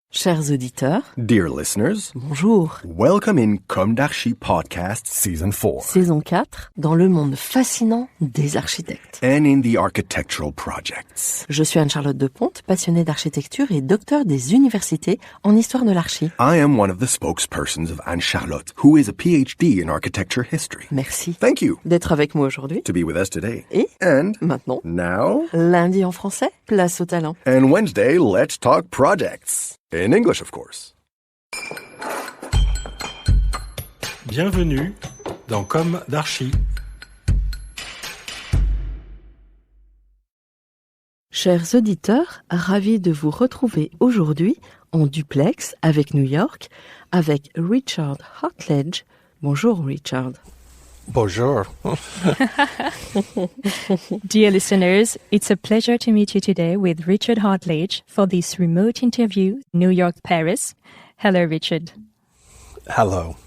Chers auditeurs, Dear listeners, bonjour. welcome in Comme d'Archi Podcast Season 4 Saison 4, dans le monde fascinant des architectes. and in the architectural projects. Je suis Anne-Charlotte de Ponte, passionnée d'architecture et docteur des universités en histoire de l'archi. I am one of the spokespersons of Anne-Charlotte, who is a PhD in architecture history. Merci Thank you d'être avec moi aujourd'hui. to be with us today. Et And maintenant, now, lundi en français, place au talent. and Wednesday, let's talk projects. In English, of course. Bienvenue dans Comme d'Archi. Chers auditeurs, ravis de vous retrouver aujourd'hui en duplex avec New York, avec Richard Hartlage. Bonjour Richard. Bonjour. Dear listeners, it's a pleasure to meet you today with Richard Hartlage for this remote interview, New York, Paris. Hello, Richard. Hello.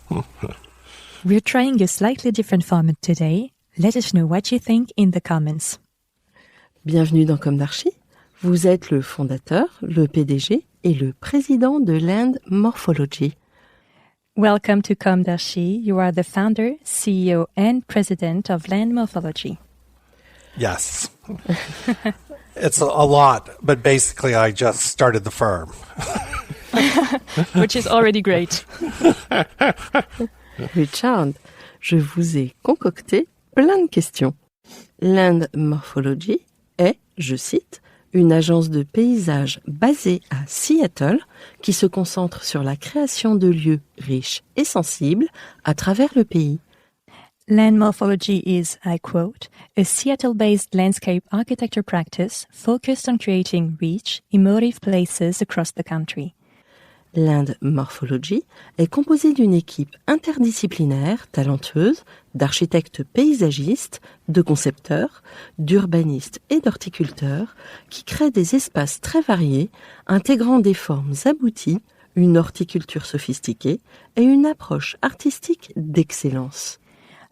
We're trying a slightly different format today. Let us know what you think in the comments. Bienvenue dans Comme d'Archi. Vous êtes le fondateur, le PDG et le président de Land Morphology. Welcome to Comme d'Archi. You are the founder, CEO, and president of Land Morphology. Yes. It's a lot, but basically I just started the firm. Which is already great. Richard, je vous ai concocté plein de questions. Land Morphology est, je cite, une agence de paysage basée à Seattle qui se concentre sur la création de lieux riches et sensibles à travers le pays. Land Morphology is, I quote, a Seattle-based landscape architecture practice focused on creating rich, emotive places across the country. Land Morphology est composée d'une équipe interdisciplinaire, talentueuse, d'architectes paysagistes, de concepteurs, d'urbanistes et d'horticulteurs qui créent des espaces très variés, intégrant des formes abouties, une horticulture sophistiquée et une approche artistique d'excellence.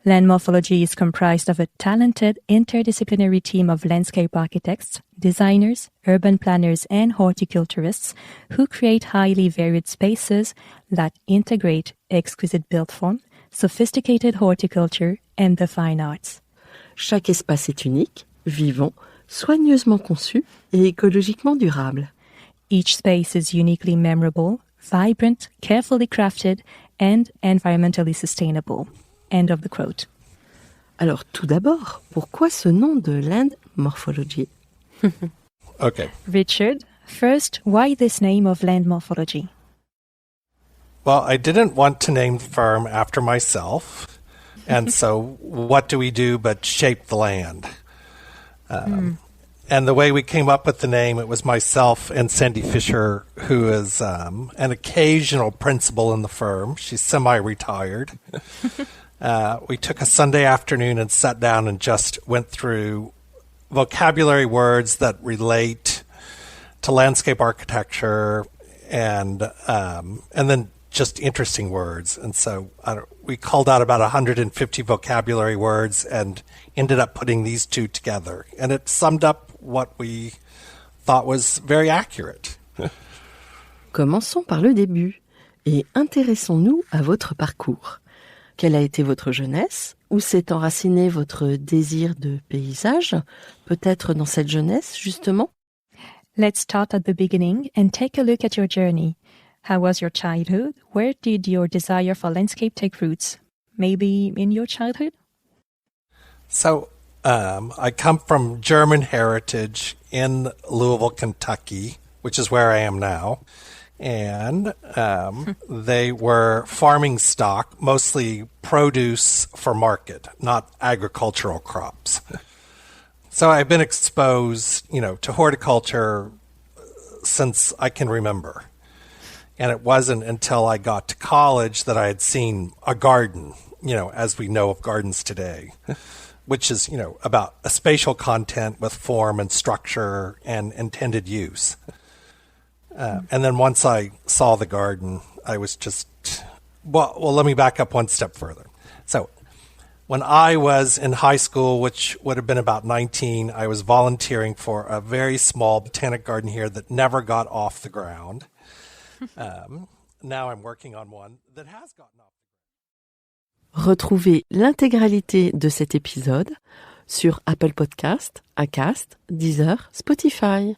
Land Morphology is comprised of a talented interdisciplinary team of landscape architects, designers, urban planners, and horticulturists who create highly varied spaces that integrate exquisite built form, sophisticated horticulture, and the fine arts. Chaque espace est unique, vivant, soigneusement conçu et écologiquement durable. Each space is uniquely memorable, vibrant, carefully crafted, and environmentally sustainable. End of the quote. Alors tout d'abord, pourquoi ce nom de Land Morphology? Okay. Richard, first, why this name of Land Morphology? Well, I didn't want to name the firm after myself. And so what do we do but shape the land? And the way we came up with the name, it was myself and Sandy Fisher, who is an occasional principal in the firm. She's semi-retired. We took a Sunday afternoon and sat down and just went through vocabulary words that relate to landscape architecture and then just interesting words. And so we called out about 150 vocabulary words and ended up putting these two together. And it summed up what we thought was very accurate. Commençons par le début et intéressons-nous à votre parcours. Quelle a été votre jeunesse? Où s'est enraciné votre désir de paysage? Peut-être dans cette jeunesse, justement? Let's start at the beginning and take a look at your journey. How was your childhood? Where did your desire for landscape take roots? Maybe in your childhood? So I come from German heritage in Louisville, Kentucky, which is where I am now. And they were farming stock, mostly produce for market, not agricultural crops. So I've been exposed, to horticulture since I can remember. And it wasn't until I got to college that I had seen a garden, as we know of gardens today, which is, about a spatial content with form and structure and intended use. And then once I saw the garden, I was just, well, let me back up one step further. So when I was in high school, which would have been about 19, I was volunteering for a very small botanic garden here that never got off the ground. Now I'm working on one that has gotten off. Retrouvez l'intégralité de cet épisode sur Apple Podcast, Acast, Deezer, Spotify.